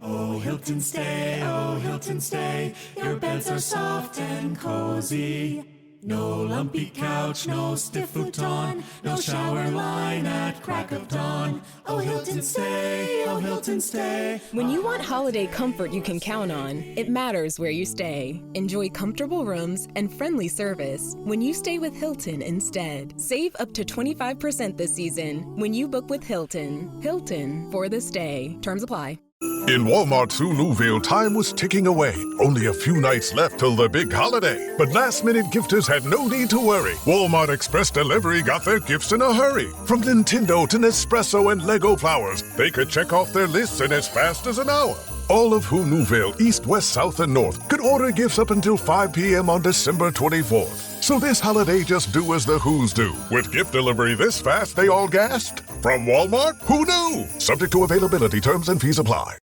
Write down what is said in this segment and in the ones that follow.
Oh, Hilton, stay. Your beds are soft and cozy. No lumpy couch, no stiff futon, no shower line at crack of dawn. Oh, Hilton, stay. When you want holiday comfort you can count on, it matters where you stay. Enjoy comfortable rooms and friendly service when you stay with Hilton instead. Save up to 25% this season when you book with Hilton. Hilton for the stay. Terms apply. In Walmart Sue Newville, time was ticking away. Only a few nights left till the big holiday. But last-minute gifters had no need to worry. Walmart Express Delivery got their gifts in a hurry. From Nintendo to Nespresso and Lego flowers, they could check off their lists in as fast as an hour. All of Who Newville, East, West, South, and North could order gifts up until 5 p.m. on December 24th. So this holiday, just do as the Who's do. With gift delivery this fast, they all gasped. From Walmart, who knew? Subject to availability, terms and fees apply.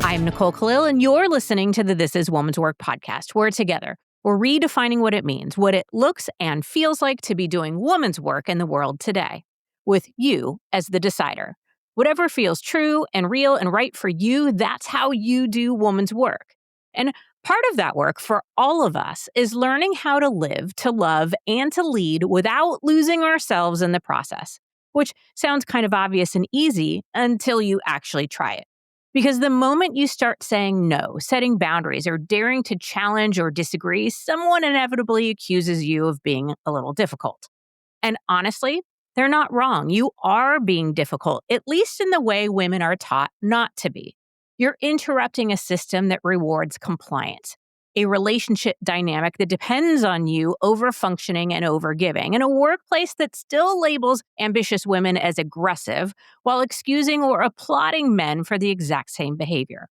I'm Nicole Khalil, and you're listening to the This Is Woman's Work podcast, where together we're redefining what it means, what it looks and feels like to be doing woman's work in the world today, with you as the decider. Whatever feels true and real and right for you, that's how you do woman's work. And part of that work for all of us is learning how to live, to love, and to lead without losing ourselves in the process, which sounds kind of obvious and easy until you actually try it. Because the moment you start saying no, setting boundaries, or daring to challenge or disagree, someone inevitably accuses you of being a little difficult. And honestly, they're not wrong. You are being difficult, at least in the way women are taught not to be. You're interrupting a system that rewards compliance, a relationship dynamic that depends on you over-functioning and over-giving, and a workplace that still labels ambitious women as aggressive while excusing or applauding men for the exact same behavior.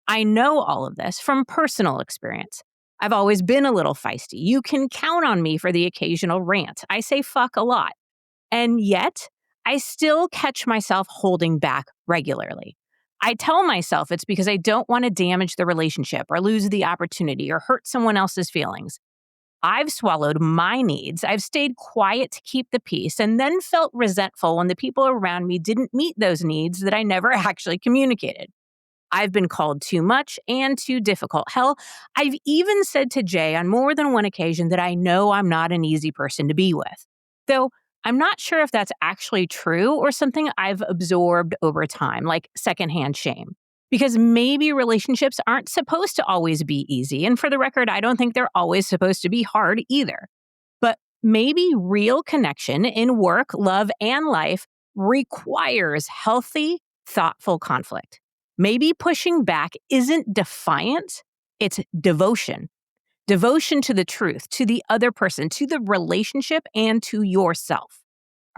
I know all of this from personal experience. I've always been a little feisty. You can count on me for the occasional rant. I say fuck a lot. And yet, I still catch myself holding back regularly. I tell myself it's because I don't want to damage the relationship or lose the opportunity or hurt someone else's feelings. I've swallowed my needs. I've stayed quiet to keep the peace and then felt resentful when the people around me didn't meet those needs that I never actually communicated. I've been called too much and too difficult. Hell, I've even said to Jay on more than one occasion that I know I'm not an easy person to be with. Though I'm not sure if that's actually true or something I've absorbed over time, like secondhand shame. Because maybe relationships aren't supposed to always be easy. And for the record, I don't think they're always supposed to be hard either. But maybe real connection in work, love, and life requires healthy, thoughtful conflict. Maybe pushing back isn't defiance, it's devotion. Devotion to the truth, to the other person, to the relationship, and to yourself.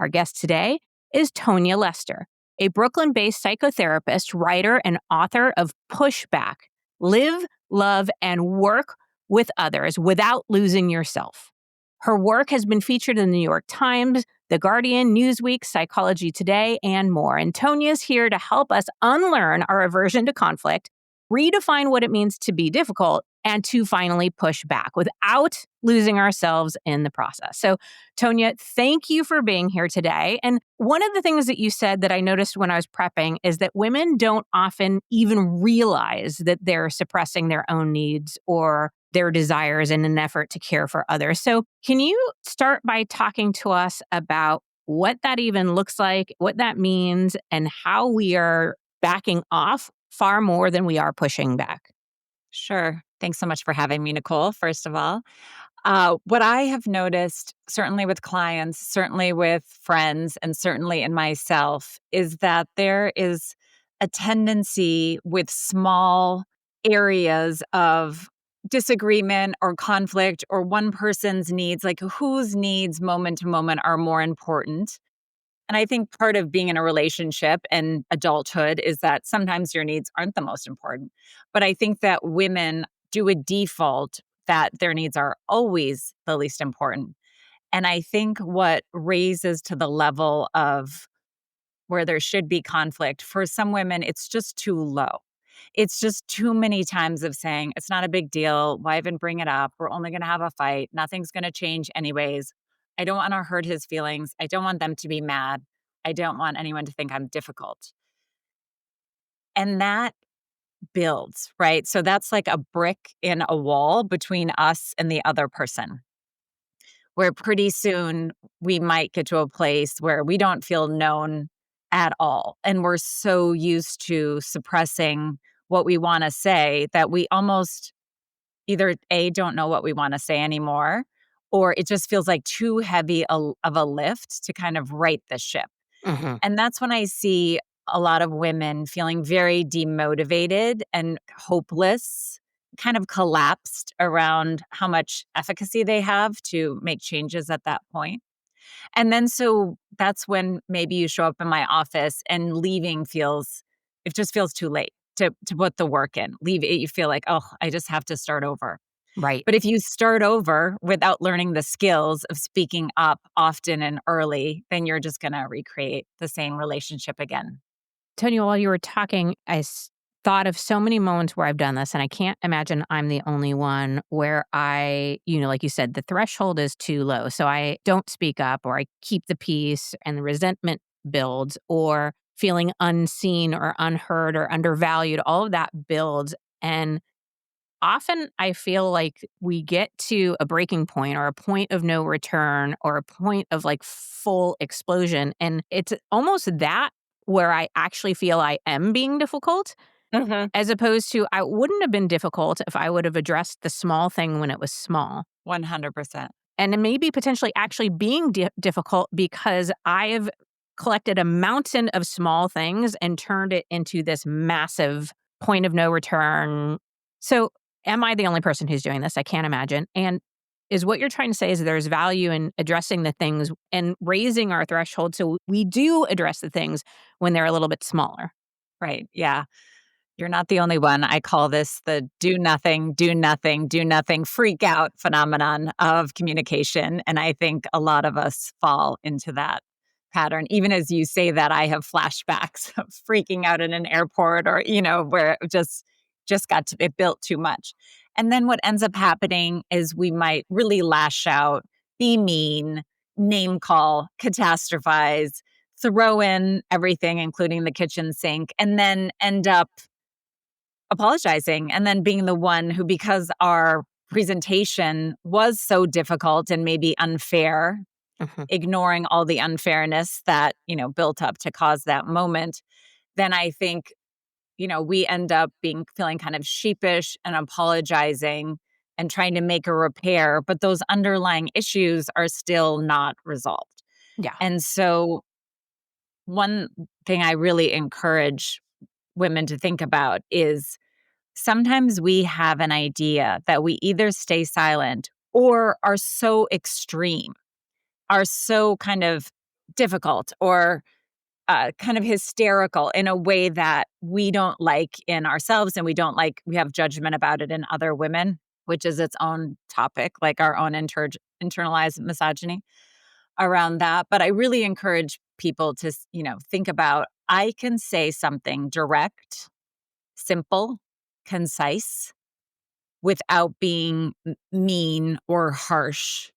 Our guest today is Tonya Lester, a Brooklyn-based psychotherapist, writer, and author of Pushback: Live, Love, and Work with Others Without Losing Yourself. Her work has been featured in the New York Times, The Guardian, Newsweek, Psychology Today, and more. And Tonya's here to help us unlearn our aversion to conflict, redefine what it means to be difficult, and to finally push back without losing ourselves in the process. So, Tonya, thank you for being here today. And one of the things that you said that I noticed when I was prepping is that women don't often even realize that they're suppressing their own needs or their desires in an effort to care for others. So, can you start by talking to us about what that even looks like, what that means, and how we are backing off far more than we are pushing back? Sure. Thanks so much for having me, Nicole, first of all. What I have noticed, certainly with clients, certainly with friends, and certainly in myself, is that there is a tendency with small areas of disagreement or conflict or one person's needs, like whose needs moment to moment are more important. And I think part of being in a relationship and adulthood is that sometimes your needs aren't the most important. But I think that women do a default that their needs are always the least important. And I think what raises to the level of where there should be conflict, for some women, it's just too low. It's just too many times of saying, it's not a big deal. Why even bring it up? We're only going to have a fight. Nothing's going to change anyways. I don't want to hurt his feelings. I don't want them to be mad. I don't want anyone to think I'm difficult. And that builds, right? So that's like a brick in a wall between us and the other person, where pretty soon we might get to a place where we don't feel known at all. And we're so used to suppressing what we want to say that we almost either A, don't know what we want to say anymore, or it just feels like too heavy of a lift to kind of right the ship. Hmm. And that's when I see a lot of women feeling very demotivated and hopeless, kind of collapsed around how much efficacy they have to make changes at that point. And then so that's when maybe you show up in my office and leaving it just feels too late to put the work in. Leave it, you feel like, oh, I just have to start over. Right. But if you start over without learning the skills of speaking up often and early, then you're just going to recreate the same relationship again. Tonya, while you were talking, thought of so many moments where I've done this, and I can't imagine I'm the only one where like you said, the threshold is too low. So I don't speak up or I keep the peace and the resentment builds or feeling unseen or unheard or undervalued. All of that builds. And often I feel like we get to a breaking point or a point of no return or a point of like full explosion. And it's almost that where I actually feel I am being difficult, Mhm. as opposed to I wouldn't have been difficult if I would have addressed the small thing when it was small. 100%. And it may be potentially actually being difficult because I've collected a mountain of small things and turned it into this massive point of no return. So, am I the only person who's doing this? I can't imagine. And is what you're trying to say is there's value in addressing the things and raising our threshold so we do address the things when they're a little bit smaller. Right. Yeah. You're not the only one. I call this the do nothing freak out phenomenon of communication. And I think a lot of us fall into that pattern. Even as you say that, I have flashbacks of freaking out in an airport or, where it just got to it built too much. And then what ends up happening is we might really lash out, be mean, name call, catastrophize, throw in everything, including the kitchen sink, and then end up apologizing and then being the one who, because our presentation was so difficult and maybe unfair, Mhm. ignoring all the unfairness that, built up to cause that moment, then I think, we end up feeling kind of sheepish and apologizing and trying to make a repair, but those underlying issues are still not resolved. Yeah. And so one thing I really encourage women to think about is sometimes we have an idea that we either stay silent or are so extreme, are so kind of difficult or kind of hysterical in a way that we don't like in ourselves and we have judgment about it in other women, which is its own topic, like our own internalized misogyny around that. But I really encourage people to, think about, I can say something direct, simple, concise, without being mean or harsh.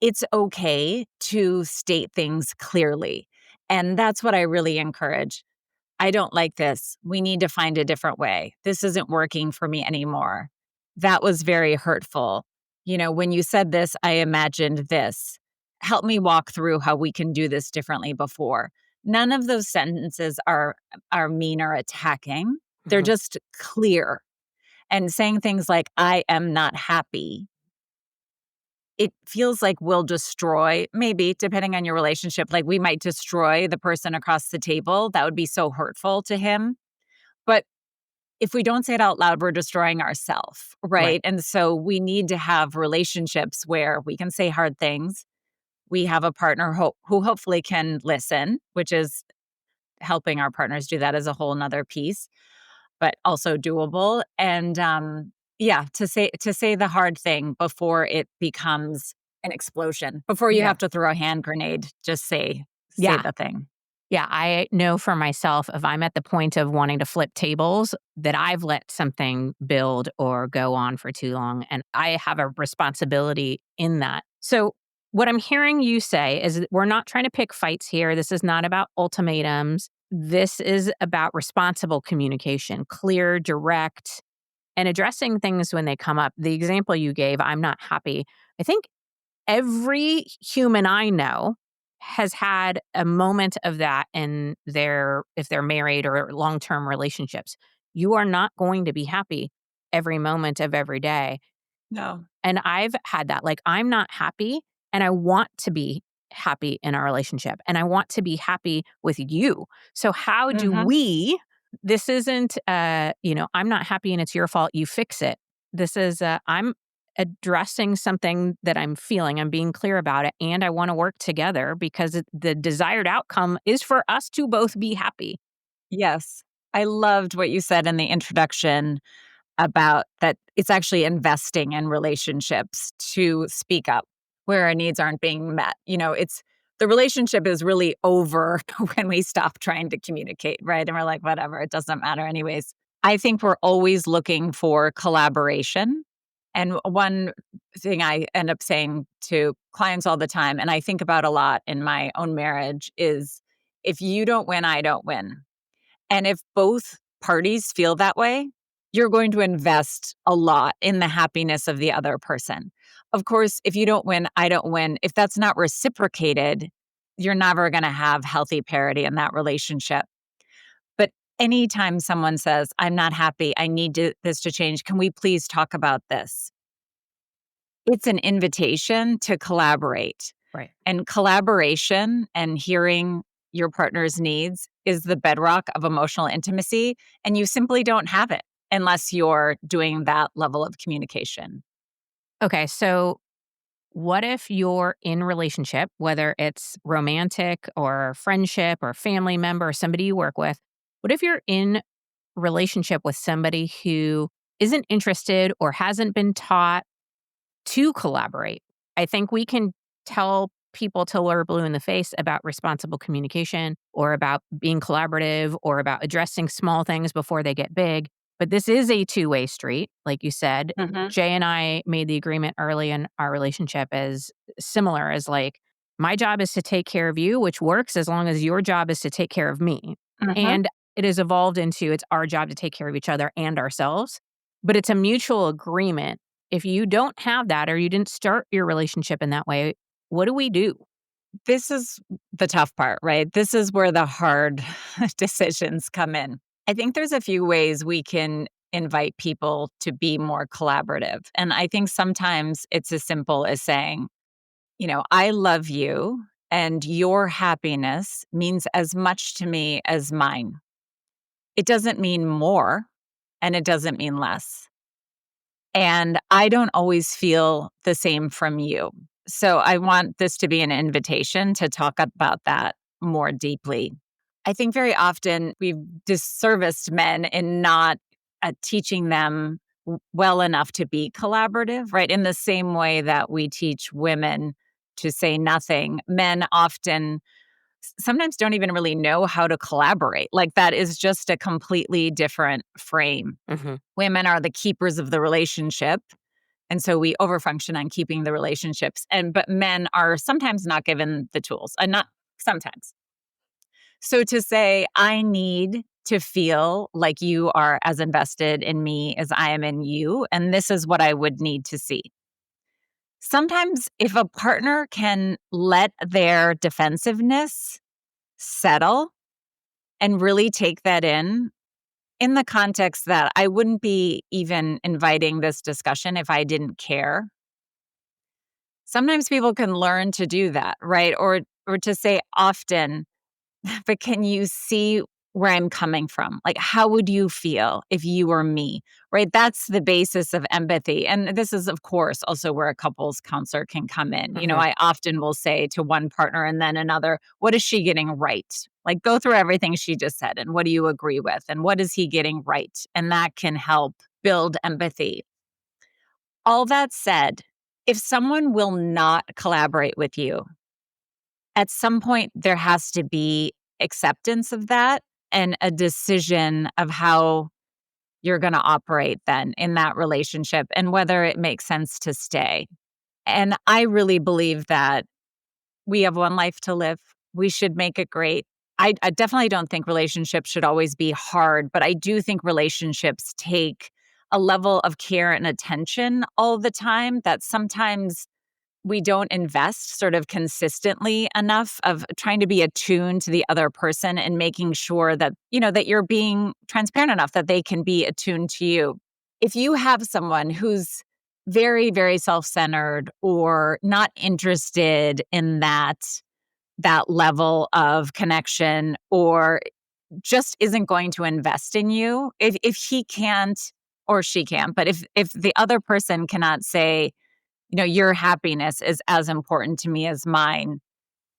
It's okay to state things clearly. And that's what I really encourage. I don't like this. We need to find a different way. This isn't working for me anymore. That was very hurtful. When you said this, I imagined this. Help me walk through how we can do this differently before. None of those sentences are mean or attacking. They're Mhm. just clear. And saying things like, I am not happy, it feels like we'll destroy, maybe depending on your relationship, like we might destroy the person across the table. That would be so hurtful to him. But if we don't say it out loud, we're destroying ourselves, right? Right. And so we need to have relationships where we can say hard things. We have a partner who hopefully can listen, which is helping our partners do that as a whole nother piece, but also doable. And yeah, to say the hard thing before it becomes an explosion, before you Yeah. have to throw a hand grenade, just say Yeah. the thing. Yeah, I know for myself, if I'm at the point of wanting to flip tables, that I've let something build or go on for too long, and I have a responsibility in that. So, what I'm hearing you say is that we're not trying to pick fights here. This is not about ultimatums. This is about responsible communication, clear, direct, and addressing things when they come up. The example you gave, I'm not happy. I think every human I know has had a moment of that in their if they're married or long-term relationships. You are not going to be happy every moment of every day. No. And I've had that. Like, I'm not happy and I want to be happy in our relationship and I want to be happy with you. So how do Mhm. we this isn't I'm not happy and it's your fault, you fix it. This is I'm addressing something that I'm feeling. I'm being clear about it and I want to work together because the desired outcome is for us to both be happy. Yes. I loved what you said in the introduction about that it's actually investing in relationships to speak up where our needs aren't being met. It's the relationship is really over when we stop trying to communicate, right? And we're like, whatever, it doesn't matter anyways. I think we're always looking for collaboration. And one thing I end up saying to clients all the time, and I think about a lot in my own marriage, is if you don't win, I don't win. And if both parties feel that way, you're going to invest a lot in the happiness of the other person. Of course, if you don't win, I don't win. If that's not reciprocated, you're never going to have healthy parity in that relationship. But anytime someone says, I'm not happy, I need this to change, can we please talk about this? It's an invitation to collaborate. Right. And collaboration and hearing your partner's needs is the bedrock of emotional intimacy. And you simply don't have it unless you're doing that level of communication. Okay, so what if you're in relationship, whether it's romantic or friendship or family member or somebody you work with? What if you're in relationship with somebody who isn't interested or hasn't been taught to collaborate? I think we can tell people till we're blue in the face about responsible communication or about being collaborative or about addressing small things before they get big. But this is a two-way street, like you said. Hmm. Jay and I made the agreement early in our relationship as similar as like, my job is to take care of you, which works as long as your job is to take care of me. Hmm. And it has evolved into it's our job to take care of each other and ourselves. But it's a mutual agreement. If you don't have that or you didn't start your relationship in that way, what do we do? This is the tough part, right? This is where the hard decisions come in. I think there's a few ways we can invite people to be more collaborative. And I think sometimes it's as simple as saying, I love you and your happiness means as much to me as mine. It doesn't mean more and it doesn't mean less. And I don't always feel the same from you. So I want this to be an invitation to talk about that more deeply. I think very often we've disserviced men in not teaching them well enough to be collaborative, right? In the same way that we teach women to say nothing, men often sometimes don't even really know how to collaborate. Like that is just a completely different frame. Hmm. Women are the keepers of the relationship. And so we overfunction on keeping the relationships. But men are sometimes not given the tools. And not sometimes. So to say, I need to feel like you are as invested in me as I am in you, and this is what I would need to see. Sometimes if a partner can let their defensiveness settle and really take that in the context that I wouldn't be even inviting this discussion if I didn't care. Sometimes people can learn to do that, right? Or to say often, but can you see where I'm coming from? Like, how would you feel if you were me? Right? That's the basis of empathy. And this is, of course, also where a couples counselor can come in. Hmm. I often will say to one partner and then another, what is she getting right? Like, go through everything she just said and what do you agree with? And what is he getting right? And that can help build empathy. All that said, if someone will not collaborate with you, at some point there has to be acceptance of that and a decision of how you're going to operate then in that relationship and whether it makes sense to stay. And I really believe that we have one life to live. We should make it great. I definitely don't think relationships should always be hard, but I do think relationships take a level of care and attention all the time that sometimes we don't invest sort of consistently enough of trying to be attuned to the other person and making sure that, that you're being transparent enough that they can be attuned to you. If you have someone who's very, very self-centered or not interested in that level of connection or just isn't going to invest in you, if he can't or she can't, but if the other person cannot say, your happiness is as important to me as mine,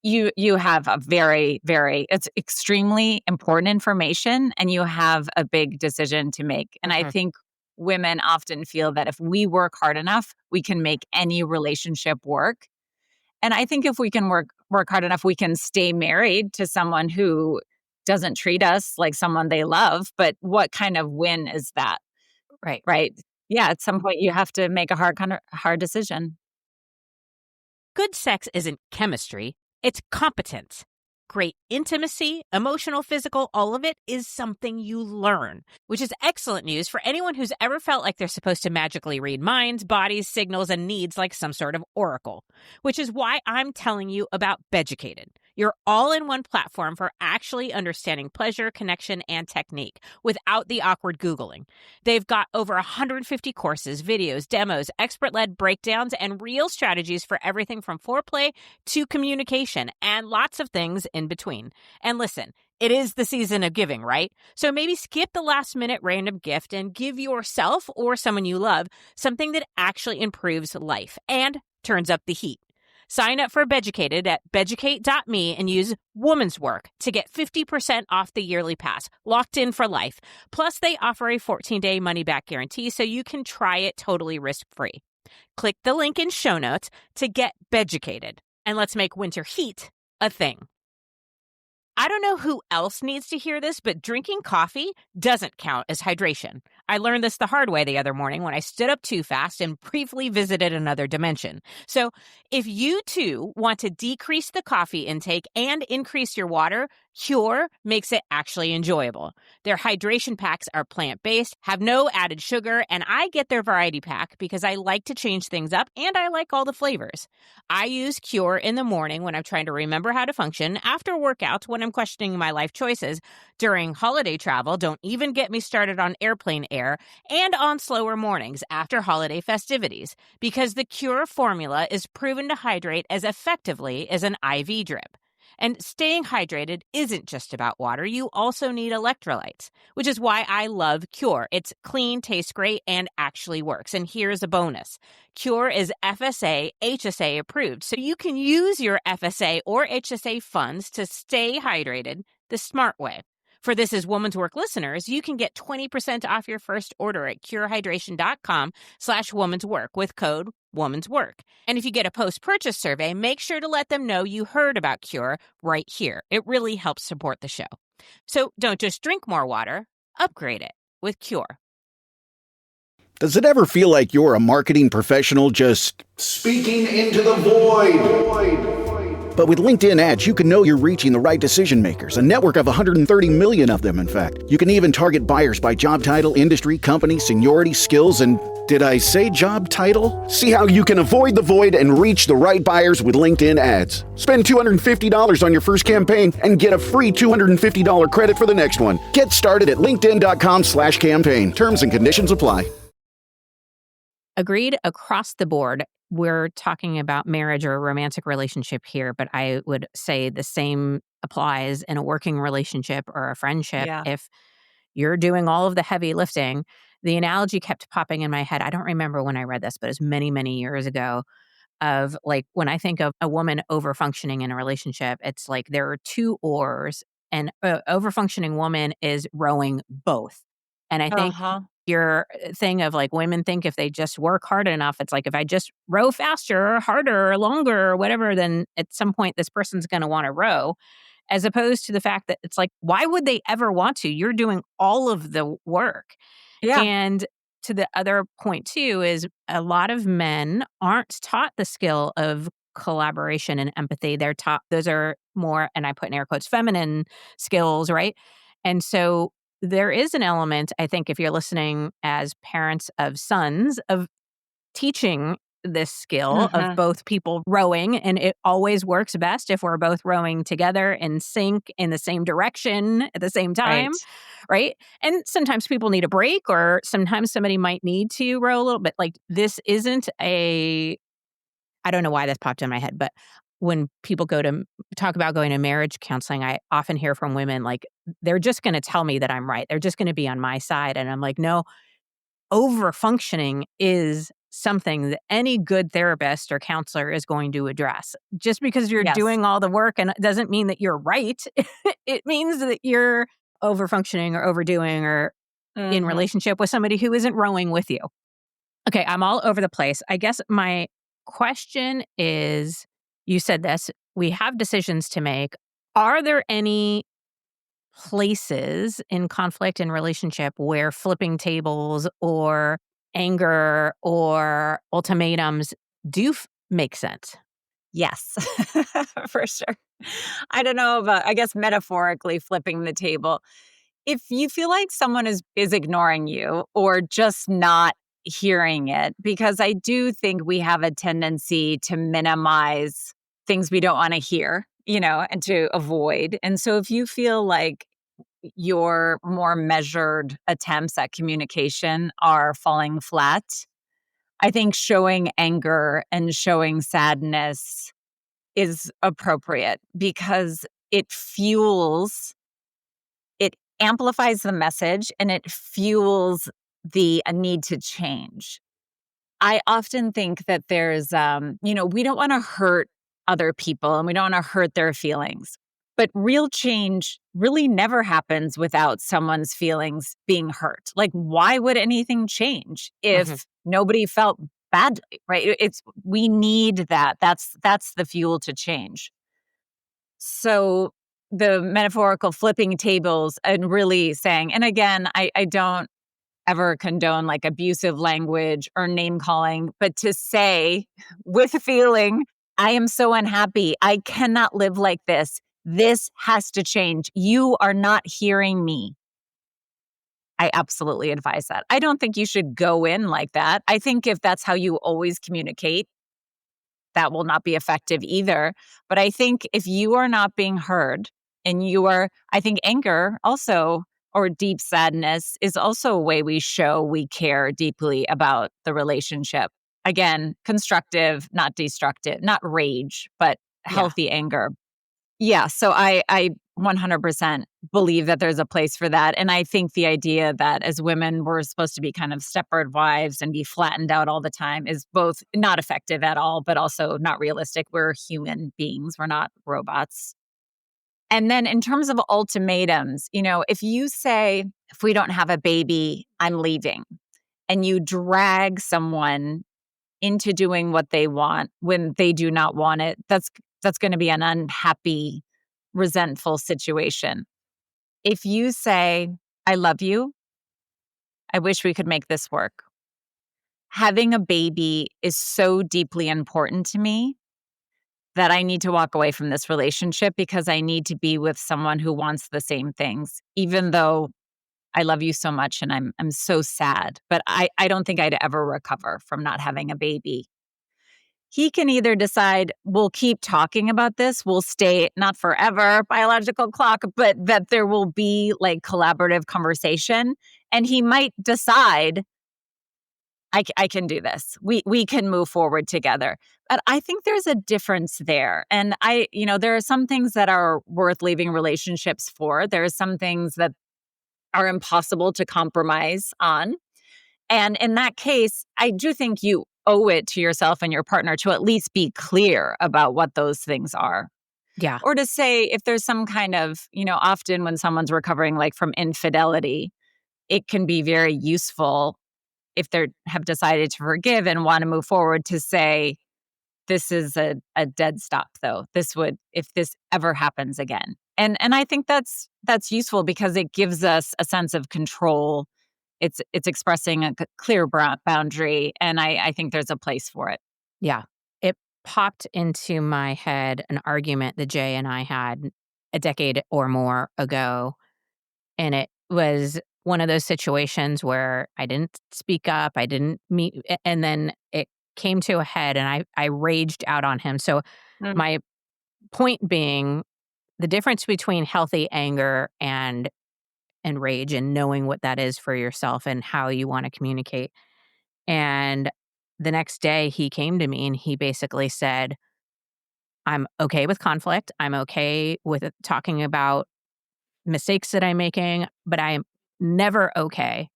you have a very, very, it's extremely important information and you have a big decision to make. And I think women often feel that if we work hard enough, we can make any relationship work. And I think if we can work hard enough, we can stay married to someone who doesn't treat us like someone they love. But what kind of win is that? Right. Right. Yeah. At some point, you have to make a hard decision. Good sex isn't chemistry, it's competence. Great intimacy, emotional, physical, all of it is something you learn, which is excellent news for anyone who's ever felt like they're supposed to magically read minds, bodies, signals, and needs like some sort of oracle, which is why I'm telling you about Beducated, your all-in-one platform for actually understanding pleasure, connection, and technique without the awkward Googling. They've got over 150 courses, videos, demos, expert-led breakdowns, and real strategies for everything from foreplay to communication and lots of things in between. And listen, it is the season of giving, right? So maybe skip the last-minute random gift and give yourself or someone you love something that actually improves life and turns up the heat. Sign up for Beducated at beducate.me and use Woman's Work to get 50% off the yearly pass, locked in for life. Plus, they offer a 14-day money-back guarantee so you can try it totally risk-free. Click the link in show notes to get Beducated, and let's make winter heat a thing. I don't know who else needs to hear this, but drinking coffee doesn't count as hydration. I learned this the hard way the other morning when I stood up too fast and briefly visited another dimension. So if you too want to decrease the coffee intake and increase your water, Cure makes it actually enjoyable. Their hydration packs are plant-based, have no added sugar, and I get their variety pack because I like to change things up and I like all the flavors. I use Cure in the morning when I'm trying to remember how to function, after workouts when I'm questioning my life choices, during holiday travel, don't even get me started on airplane air, and on slower mornings after holiday festivities, because the Cure formula is proven to hydrate as effectively as an IV drip. And staying hydrated isn't just about water. You also need electrolytes, which is why I love Cure. It's clean, tastes great, and actually works. And here's a bonus. Cure is FSA, HSA approved, so you can use your FSA or HSA funds to stay hydrated the smart way. For This Is Woman's Work listeners, you can get 20% off your first order at curehydration.com/woman's work with code Woman's Work. And if you get a post-purchase survey, make sure to let them know you heard about Cure right here. It really helps support the show. So don't just drink more water, upgrade it with Cure. Does it ever feel like you're a marketing professional just speaking into the void? But with LinkedIn ads, you can know you're reaching the right decision makers, a network of 130 million of them, in fact. You can even target buyers by job title, industry, company, seniority, skills, and did I say job title? See how you can avoid the void and reach the right buyers with LinkedIn ads. Spend $250 on your first campaign and get a free $250 credit for the next one. Get started at linkedin.com/campaign. Terms and conditions apply. Agreed across the board. We're talking about marriage or a romantic relationship here, but I would say the same applies in a working relationship or a friendship. Yeah. If you're doing all of the heavy lifting, the analogy kept popping in my head. I don't remember when I read this, but it was many, many years ago, of like when I think of a woman over-functioning in a relationship, it's like there are two oars, and an over-functioning woman is rowing both. And I think your thing of like women think if they just work hard enough, it's like if I just row faster or harder or longer or whatever, then at some point this person's going to want to row. as opposed to the fact that it's like, why would they ever want to? You're doing all of the work. Yeah. And to the other point too is a lot of men aren't taught the skill of collaboration and empathy. They're taught those are more, and I put in air quotes, feminine skills, right? And so there is an element, I think, if you're listening as parents of sons, of teaching this skill of Mhm. both people rowing, and it always works best if we're both rowing together in sync in the same direction at the same Right. time, right? And sometimes people need a break, or sometimes somebody might need to row a little bit. Like, this isn't a, I don't know why this popped in my head, but when people talk about going to marriage counseling, I often hear from women like, they're just going to tell me that I'm right. They're just going to be on my side. And I'm like, no, over functioning is something that any good therapist or counselor is going to address. Just because you're Yes. doing all the work and it doesn't mean that you're right. It means that you're over functioning or overdoing or in Mhm. relationship with somebody who isn't rowing with you. Okay, I'm all over the place. I guess my question is, you said this, we have decisions to make. Are there any places in conflict and relationship where flipping tables or anger or ultimatums do make sense? Yes, for sure. I don't know about, I guess, metaphorically flipping the table. If you feel like someone is ignoring you or just not hearing it, because I do think we have a tendency to minimize things we don't want to hear, and to avoid. And so if you feel like your more measured attempts at communication are falling flat, I think showing anger and showing sadness is appropriate because it amplifies the message and it fuels the a need to change. I often think that we don't want to hurt other people and we don't want to hurt their feelings. But real change really never happens without someone's feelings being hurt. Like, why would anything change Mhm. if nobody felt badly, right? We need that. That's the fuel to change. So the metaphorical flipping tables and really saying, and again, I don't ever condone like abusive language or name calling, but to say with feeling, I am so unhappy. I cannot live like this. This has to change. You are not hearing me. I absolutely advise that. I don't think you should go in like that. I think if that's how you always communicate, that will not be effective either. But I think if you are not being heard and I think anger also, or deep sadness, is also a way we show we care deeply about the relationship. Again, constructive, not destructive, not rage, but Yeah. healthy anger. Yeah, so I 100% believe that there's a place for that, and I think the idea that as women we're supposed to be kind of Stepford wives and be flattened out all the time is both not effective at all, but also not realistic. We're human beings, we're not robots. And then in terms of ultimatums, if you say, "If we don't have a baby, I'm leaving," and you drag someone into doing what they want when they do not want it, that's gonna be an unhappy, resentful situation. If you say, "I love you. I wish we could make this work. Having a baby is so deeply important to me that I need to walk away from this relationship because I need to be with someone who wants the same things, even though I love you so much and I'm so sad, but I don't think I'd ever recover from not having a baby." He can either decide, we'll keep talking about this, we'll stay not forever, biological clock, but that there will be like collaborative conversation. And he might decide, I can do this. We can move forward together. But I think there's a difference there. And there are some things that are worth leaving relationships for. There are some things that are impossible to compromise on. And in that case, I do think you owe it to yourself and your partner to at least be clear about what those things are. Yeah. Or to say if there's some kind of, often when someone's recovering like from infidelity, it can be very useful if they have decided to forgive and want to move forward to say, this is a dead stop, though. This would, if this ever happens again. And I think that's useful because it gives us a sense of control. It's expressing a clear boundary, and I think there's a place for it. Yeah. It popped into my head an argument that Jay and I had a decade or more ago. And it was one of those situations where I didn't speak up, I didn't meet, and then it came to a head and I raged out on him. So, Mm. my point being the difference between healthy anger and rage and knowing what that is for yourself and how you want to communicate. And the next day he came to me and he basically said, I'm okay with conflict. I'm okay with talking about mistakes that I'm making, but I'm never okay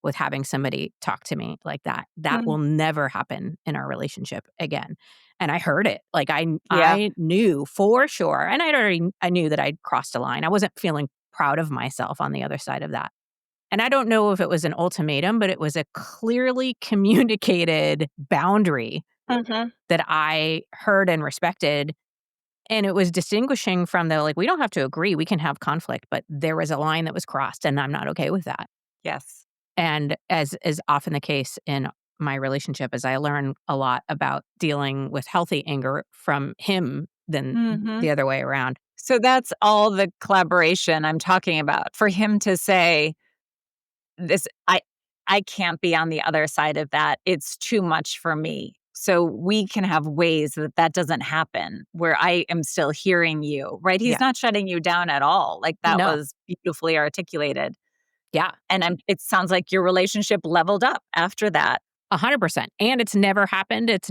with having somebody talk to me like that. That Mm. will never happen in our relationship again. And I heard it. Like Yeah. I knew for sure. And I knew that I'd crossed a line. I wasn't feeling proud of myself on the other side of that. And I don't know if it was an ultimatum, but it was a clearly communicated boundary Mhm. that I heard and respected, and it was distinguishing from the, like, we don't have to agree, we can have conflict, but there was a line that was crossed, and I'm not okay with that. Yes. And as is often the case in my relationship, as I learn a lot about dealing with healthy anger from him than Mhm. the other way around. So that's all the collaboration I'm talking about. For him to say, this I can't be on the other side of that. It's too much for me. So we can have ways that that doesn't happen where I am still hearing you, right? He's Yeah. not shutting you down at all. Like that No. was beautifully articulated. Yeah. And it sounds like your relationship leveled up after that. 100%. And it's never happened. I've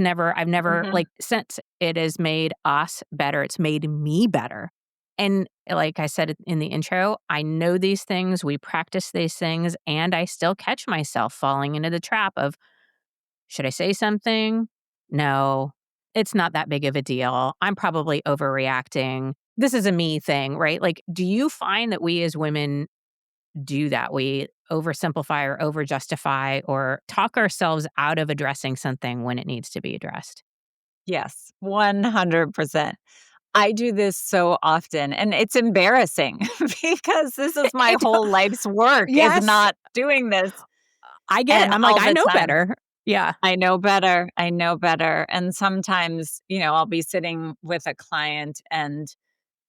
never, Mhm. like, since it has made us better, it's made me better. And like I said in the intro, I know these things, we practice these things, and I still catch myself falling into the trap of, should I say something? No, it's not that big of a deal. I'm probably overreacting. This is a me thing, right? Like, do you find that we as women do that? We oversimplify or overjustify or talk ourselves out of addressing something when it needs to be addressed. Yes, 100%. I do this so often, and it's embarrassing because this is my It, whole life's work is yes, not doing this. I get it. And I'm like, all I the know time, better. Yeah. I know better. I know better. And sometimes, I'll be sitting with a client and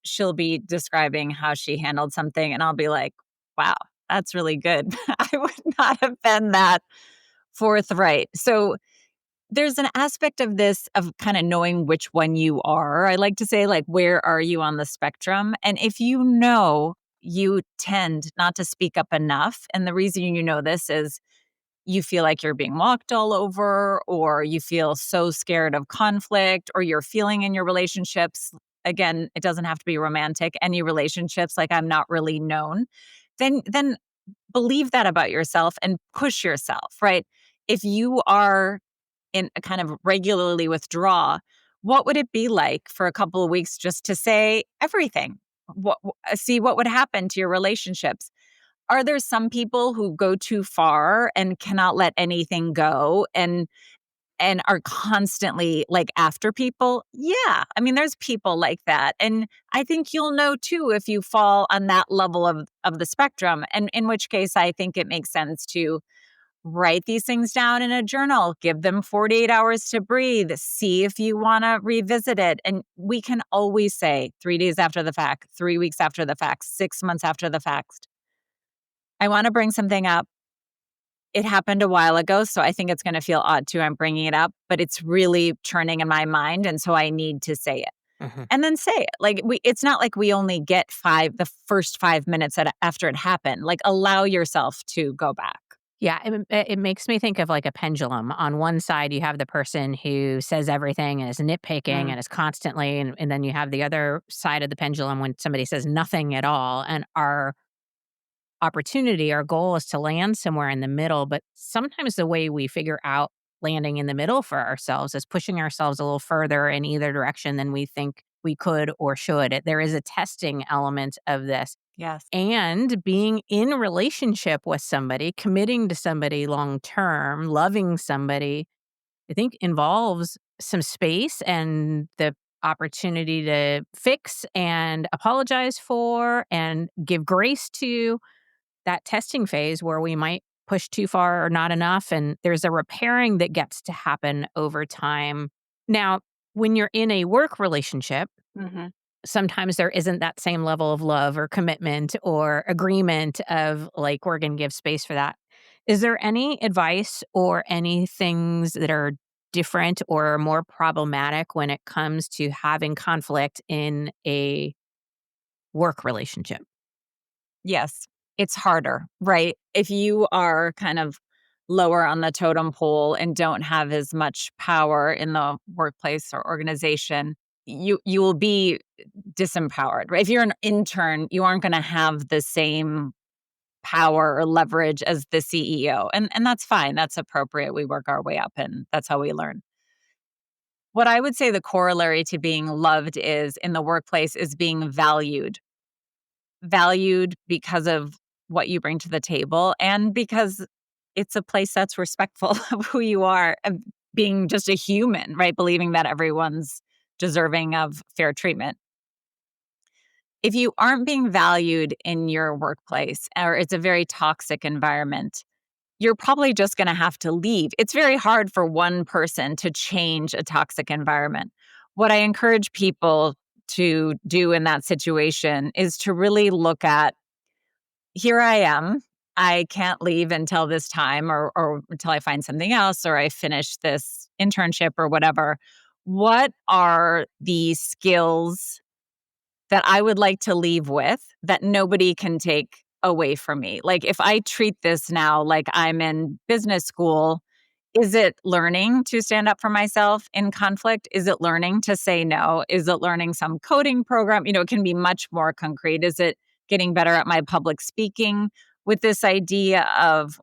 she'll be describing how she handled something. And I'll be like, wow, that's really good. I would not have been that forthright. So there's an aspect of this of kind of knowing which one you are. I like to say, like, where are you on the spectrum? And if you know you tend not to speak up enough, and the reason you know this is you feel like you're being walked all over, or you feel so scared of conflict, or you're feeling in your relationships. Again, it doesn't have to be romantic, any relationships like I'm not really known. Then believe that about yourself and push yourself, right? If you are in a kind of regularly withdraw, what would it be like for a couple of weeks just to say everything? See what would happen to your relationships. Are there some people who go too far and cannot let anything go and are constantly like after people? Yeah. I mean, there's people like that. And I think you'll know too if you fall on that level of the spectrum. And in which case I think it makes sense to write these things down in a journal, give them 48 hours to breathe, see if you want to revisit it. And we can always say 3 days after the fact, 3 weeks after the fact, 6 months after the fact, I want to bring something up. It happened a while ago, so I think it's going to feel odd too. I'm bringing it up, but it's really churning in my mind. And so I need to say it. Mhm. And then say it. Like it's not like we only get the first 5 minutes after it happened. Like allow yourself to go back. Yeah, it makes me think of like a pendulum. On one side, you have the person who says everything and is nitpicking Mm. and is constantly, and then you have the other side of the pendulum when somebody says nothing at all. And our goal is to land somewhere in the middle. But sometimes the way we figure out landing in the middle for ourselves is pushing ourselves a little further in either direction than we think we could or should. There is a testing element of this. Yes. And being in relationship with somebody, committing to somebody long term, loving somebody, I think involves some space and the opportunity to fix and apologize for and give grace to that testing phase where we might push too far or not enough. And there's a repairing that gets to happen over time. Now, when you're in a work relationship, Mhm. sometimes there isn't that same level of love or commitment or agreement of like, we're going to give space for that. Is there any advice or any things that are different or more problematic when it comes to having conflict in a work relationship? Yes, it's harder, right? If you are kind of lower on the totem pole and don't have as much power in the workplace or organization, you will be disempowered, right? If you're an intern, you aren't going to have the same power or leverage as the CEO. And that's fine. That's appropriate. We work our way up and that's how we learn. What I would say the corollary to being loved is in the workplace is being valued because of what you bring to the table and because it's a place that's respectful of who you are, of being just a human, right? Believing that everyone's deserving of fair treatment. If you aren't being valued in your workplace or it's a very toxic environment, you're probably just going to have to leave. It's very hard for one person to change a toxic environment. What I encourage people to do in that situation is to really look at, here I am. I can't leave until this time or until I find something else or I finish this internship or whatever. What are the skills that I would like to leave with that nobody can take away from me? Like, if I treat this now like I'm in business school, is it learning to stand up for myself in conflict? Is it learning to say no? Is it learning some coding program? It can be much more concrete. Is it getting better at my public speaking? With this idea of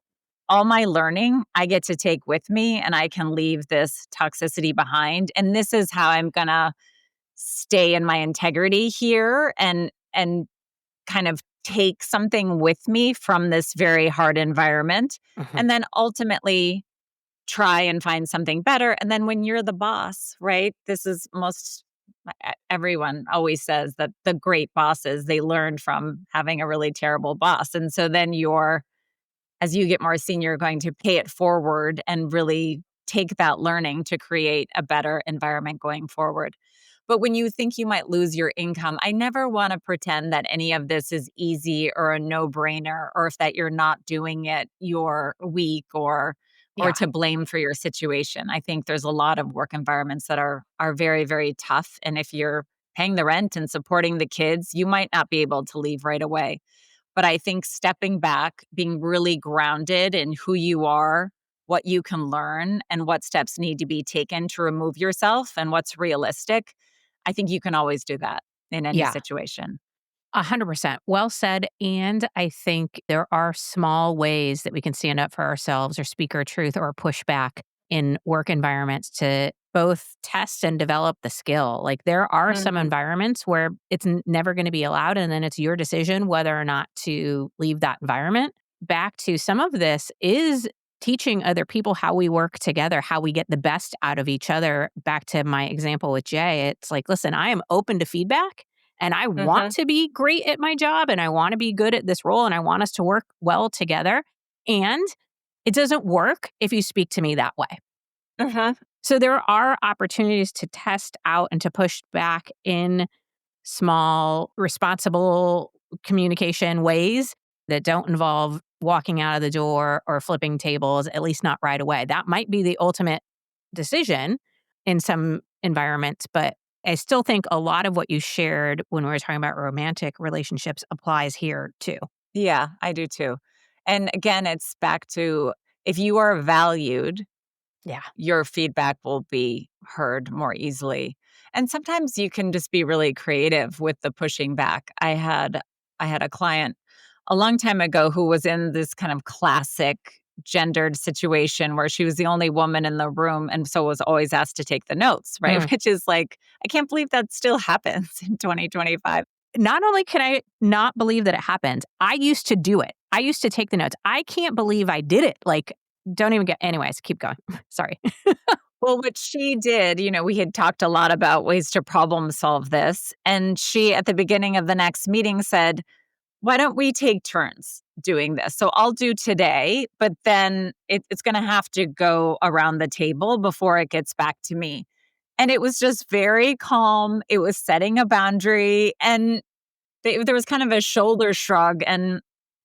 all my learning, I get to take with me and I can leave this toxicity behind. And this is how I'm going to stay in my integrity here and kind of take something with me from this very hard environment Mhm. and then ultimately try and find something better. And then when you're the boss, right? This is everyone always says that the great bosses, they learned from having a really terrible boss. And so then as you get more senior, you're going to pay it forward and really take that learning to create a better environment going forward. But when you think you might lose your income, I never want to pretend that any of this is easy or a no-brainer, or if that you're not doing it, you're weak or Yeah. to blame for your situation. I think there's a lot of work environments that are very, very tough. And if you're paying the rent and supporting the kids, you might not be able to leave right away. But I think stepping back, being really grounded in who you are, what you can learn, and what steps need to be taken to remove yourself and what's realistic, I think you can always do that in any Yeah. situation. 100%. Well said. And I think there are small ways that we can stand up for ourselves or speak our truth or push back in work environments to both test and develop the skill. Like there are some Mhm. environments where it's never going to be allowed. And then it's your decision whether or not to leave that environment. Back to some of this is teaching other people how we work together, how we get the best out of each other. Back to my example with Jay, it's like, listen, I am open to feedback. And I want Mhm. to be great at my job and I want to be good at this role and I want us to work well together. And it doesn't work if you speak to me that way. Mhm. So there are opportunities to test out and to push back in small, responsible communication ways that don't involve walking out of the door or flipping tables, at least not right away. That might be the ultimate decision in some environments, but I still think a lot of what you shared when we were talking about romantic relationships applies here too. Yeah, I do too. And again, it's back to, if you are valued, Yeah. your feedback will be heard more easily. And sometimes you can just be really creative with the pushing back. I had a client a long time ago who was in this kind of classic gendered situation where she was the only woman in the room and so was always asked to take the notes, right? Mm. Which is like, I can't believe that still happens in 2025. Not only can I not believe that it happened, I used to do it. I used to take the notes. I can't believe I did it. Like, don't even get, anyways, keep going. Sorry. Well, what she did, we had talked a lot about ways to problem solve this. And she, at the beginning of the next meeting, said, why don't we take turns doing this? So I'll do today, but then it's going to have to go around the table before it gets back to me. And it was just very calm. It was setting a boundary. And there was kind of a shoulder shrug and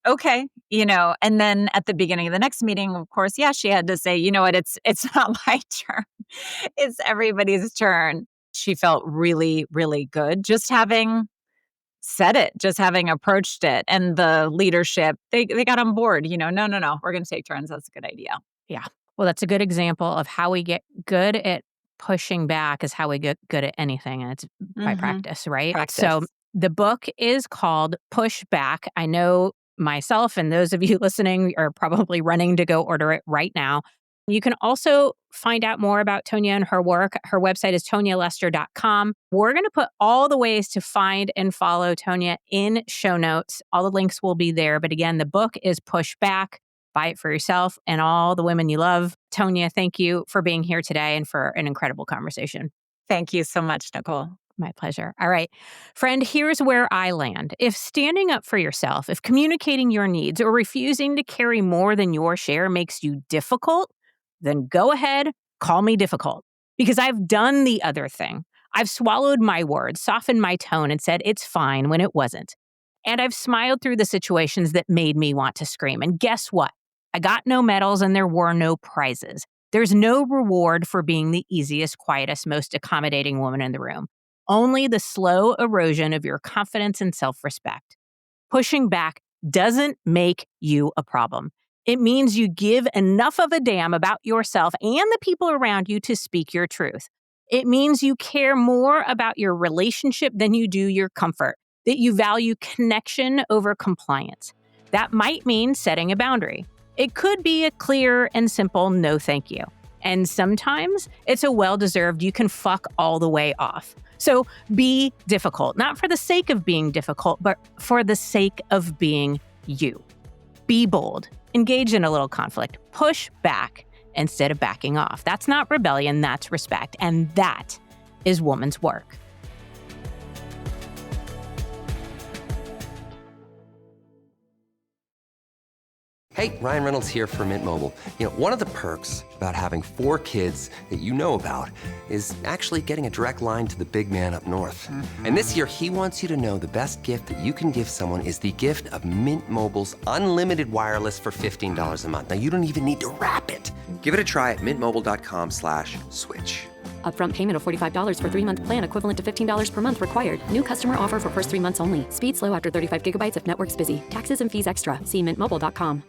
okay, and then at the beginning of the next meeting, of course, yeah, she had to say, you know what, it's not my turn. It's everybody's turn. She felt really, really good just having said it, just having approached it. And the leadership, they got on board, no, we're going to take turns. That's a good idea. Yeah. Well, that's a good example of how we get good at pushing back is how we get good at anything. And it's by practice, right? Practice. So the book is called Push Back. I know myself and those of you listening are probably running to go order it right now. You can also find out more about Tonya and her work. Her website is tonyalester.com. We're going to put all the ways to find and follow Tonya in show notes. All the links will be there. But again, the book is Push Back. Buy it for yourself and all the women you love. Tonya, thank you for being here today and for an incredible conversation. Thank you so much, Nicole. My pleasure. All right. Friend, here's where I land. If standing up for yourself, if communicating your needs or refusing to carry more than your share makes you difficult, then go ahead, call me difficult. Because I've done the other thing. I've swallowed my words, softened my tone, and said it's fine when it wasn't. And I've smiled through the situations that made me want to scream. And guess what? I got no medals and there were no prizes. There's no reward for being the easiest, quietest, most accommodating woman in the room. Only the slow erosion of your confidence and self-respect. Pushing back doesn't make you a problem. It means you give enough of a damn about yourself and the people around you to speak your truth. It means you care more about your relationship than you do your comfort, that you value connection over compliance. That might mean setting a boundary. It could be a clear and simple no thank you. And sometimes it's a well-deserved you can fuck all the way off. So be difficult, not for the sake of being difficult, but for the sake of being you. Be bold. Engage in a little conflict. Push back instead of backing off. That's not rebellion, that's respect. And that is woman's work. Hey, Ryan Reynolds here for Mint Mobile. One of the perks about having 4 kids that you know about is actually getting a direct line to the big man up north. And this year, he wants you to know the best gift that you can give someone is the gift of Mint Mobile's unlimited wireless for $15 a month. Now, you don't even need to wrap it. Give it a try at mintmobile.com/switch. Upfront payment of $45 for 3-month plan equivalent to $15 per month required. New customer offer for first 3 months only. Speed slow after 35 gigabytes if network's busy. Taxes and fees extra. See mintmobile.com.